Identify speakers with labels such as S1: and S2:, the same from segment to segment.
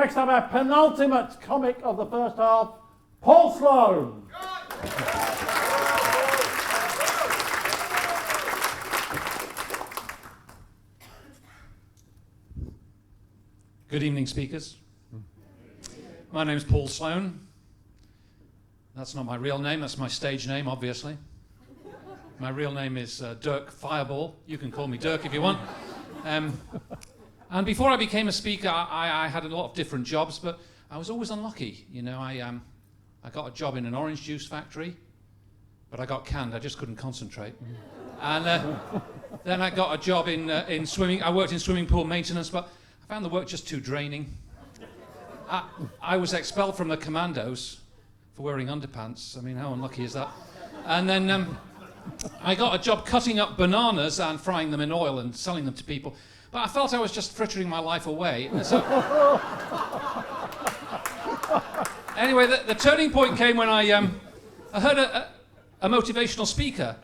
S1: Next up, our penultimate comic of the first half, Paul Sloane.
S2: Good evening, speakers. My name's Paul Sloane. That's not my real name, that's my stage name, obviously. My real name is Dirk Fireball. You can call me Dirk if you want. And before I became a speaker, I had a lot of different jobs, but I was always unlucky. You know, I got a job in an orange juice factory, but I got canned. I just couldn't concentrate. And then I got a job in swimming. I worked in swimming pool maintenance, but I found the work just too draining. I was expelled from the commandos for wearing underpants. I mean, how unlucky is that? And then I got a job cutting up bananas and frying them in oil and selling them to people. But I felt I was just frittering my life away. So anyway, the turning point came when I heard a motivational speaker,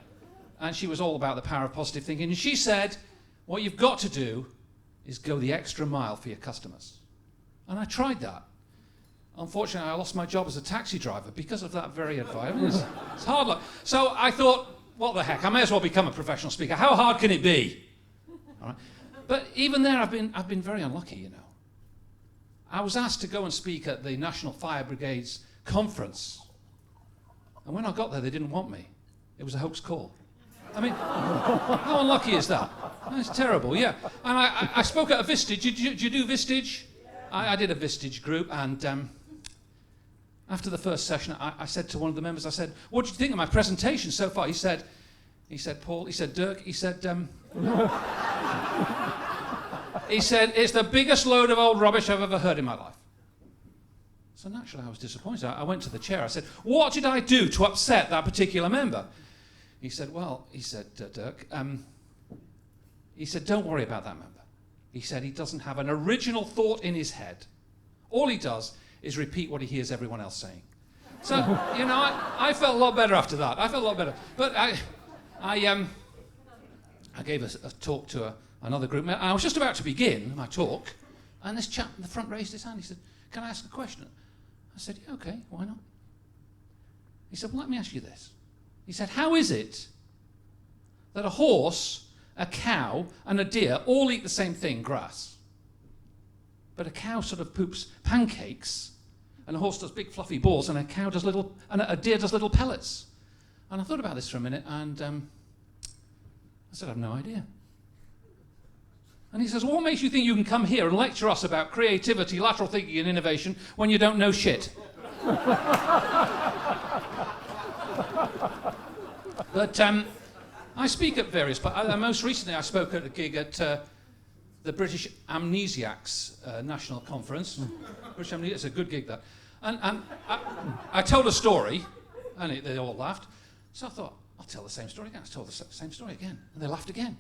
S2: and she was all about the power of positive thinking. And she said, what you've got to do is go the extra mile for your customers. And I tried that. Unfortunately, I lost my job as a taxi driver because of that very advice. I mean, it's hard luck. So I thought, what the heck, I may as well become a professional speaker. How hard can it be? All right. But even there, I've been very unlucky, you know. I was asked to go and speak at the National Fire Brigade's conference. And when I got there, they didn't want me. It was a hoax call. I mean, how unlucky is that? That's terrible, yeah. And I spoke at a Vistage. Did you do Vistage? I did a Vistage group, and after the first session, I said to one of the members, I said, what do you think of my presentation so far? He said, Paul, he said, Dirk, he said, he said, it's the biggest load of old rubbish I've ever heard in my life. So naturally, I was disappointed. I went to the chair. I said, what did I do to upset that particular member? He said, well, he said, Dirk, he said, don't worry about that member. He said he doesn't have an original thought in his head. All he does is repeat what he hears everyone else saying. So, you know, I felt a lot better after that. I felt a lot better. But I gave a talk to another group. I was just about to begin my talk, and this chap in the front raised his hand. He said, can I ask a question? I said, yeah, okay, why not? He said, well, let me ask you this. He said, how is it that a horse, a cow, and a deer all eat the same thing, grass? But a cow sort of poops pancakes, and a horse does big fluffy balls, and a deer does little pellets. And I thought about this for a minute, and I said, I have no idea. And he says, well, what makes you think you can come here and lecture us about creativity, lateral thinking, and innovation when you don't know shit? But I speak at various, but most recently I spoke at a gig at the British Amnesiacs National Conference. British Amnesiacs, it's a good gig, that. And I told a story, and they all laughed. So I thought, I'll tell the same story again. I told the same story again, and they laughed again.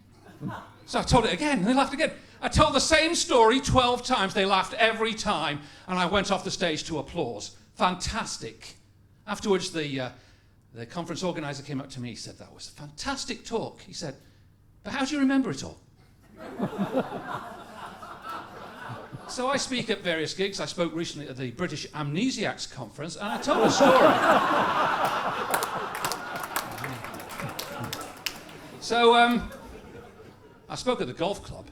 S2: So I told it again, and they laughed again. I told the same story 12 times. They laughed every time, and I went off the stage to applause. Fantastic. Afterwards, the conference organizer came up to me. He said, that was a fantastic talk. He said, but how do you remember it all? So I speak at various gigs. I spoke recently at the British Amnesiacs Conference, and I told a story. So I spoke at the golf club,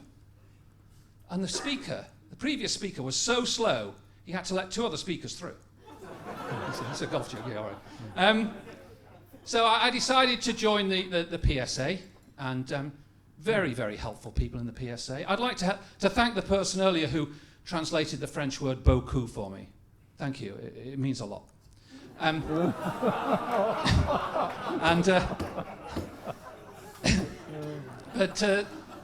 S2: and the previous speaker was so slow, he had to let 2 other speakers through. It's a golf joke, yeah, all right. So I decided to join the PSA, and very, very helpful people in the PSA. I'd like to thank the person earlier who translated the French word beaucoup for me. Thank you, it means a lot. But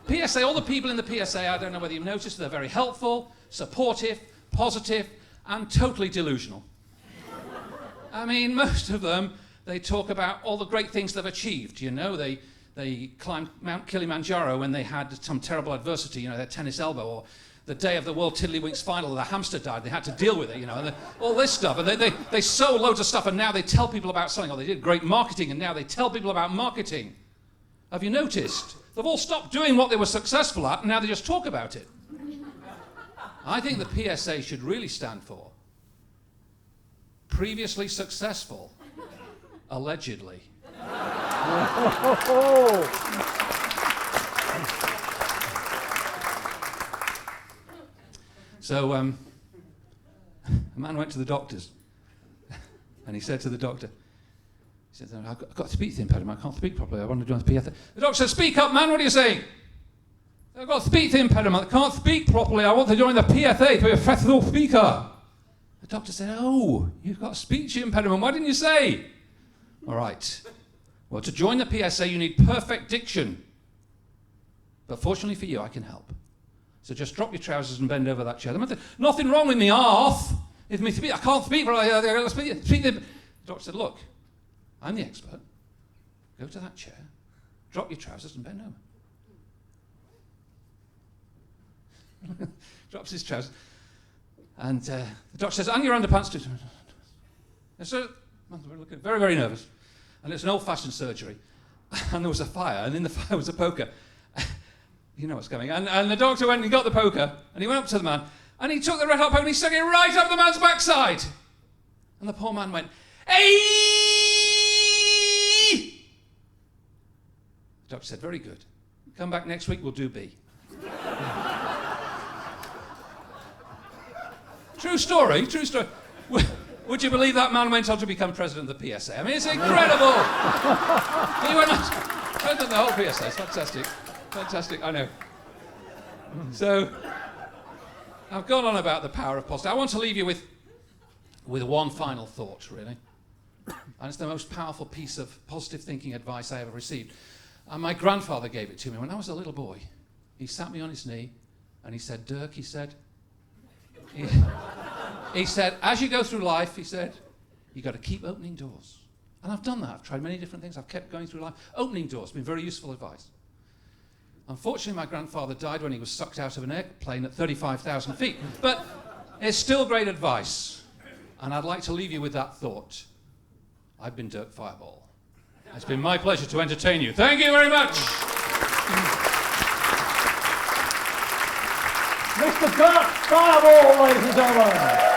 S2: PSA, all the people in the PSA, I don't know whether you've noticed, they're very helpful, supportive, positive, and totally delusional. I mean, most of them, they talk about all the great things they've achieved, you know. They climbed Mount Kilimanjaro when they had some terrible adversity, you know, their tennis elbow, or the day of the World Tiddlywinks final, the hamster died, they had to deal with it, you know, and all this stuff. And they sold loads of stuff, and now they tell people about selling, or they did great marketing, and now they tell people about marketing. Have you noticed? They've all stopped doing what they were successful at, and now they just talk about it. I think the PSA should really stand for previously successful, allegedly. So a man went to the doctors, and he said to the doctor, he said, I've got a speech impediment, I can't speak properly, I want to join the PSA. The doctor said, speak up, man, what are you saying? I've got a speech impediment, I can't speak properly, I want to join the PSA to be a professional speaker. The doctor said, oh, you've got a speech impediment, why didn't you say? All right, well, to join the PSA, you need perfect diction. But fortunately for you, I can help. So just drop your trousers and bend over that chair. Nothing wrong with me arse. I can't speak, but I got to speak. The doctor said, look, I'm the expert. Go to that chair, drop your trousers and bend over. Drops his trousers. And the doctor says, and your underpants too. So, we're looking very, very nervous. And it's an old-fashioned surgery. And there was a fire, and in the fire was a poker. You know what's coming. And the doctor went and he got the poker, and he went up to the man, and he took the red hot poker and he stuck it right up the man's backside. And the poor man went, hey! The doctor said, very good. Come back next week, we'll do B. True story, true story. Would you believe that man went on to become president of the PSA? I mean, it's incredible. He went on president of the whole PSA. It's fantastic. Fantastic, I know. So, I've gone on about the power of positive. I want to leave you with one final thought, really. And it's the most powerful piece of positive thinking advice I ever received. And my grandfather gave it to me when I was a little boy. He sat me on his knee, and he said, Dirk, he said, as you go through life, he said, you've got to keep opening doors. And I've done that. I've tried many different things. I've kept going through life. Opening doors has been very useful advice. Unfortunately, my grandfather died when he was sucked out of an airplane at 35,000 feet. But it's still great advice. And I'd like to leave you with that thought. I've been Dirk Fireball. It's been my pleasure to entertain you. Thank you very much.
S1: Mr. Dirk Fireball, ladies and gentlemen.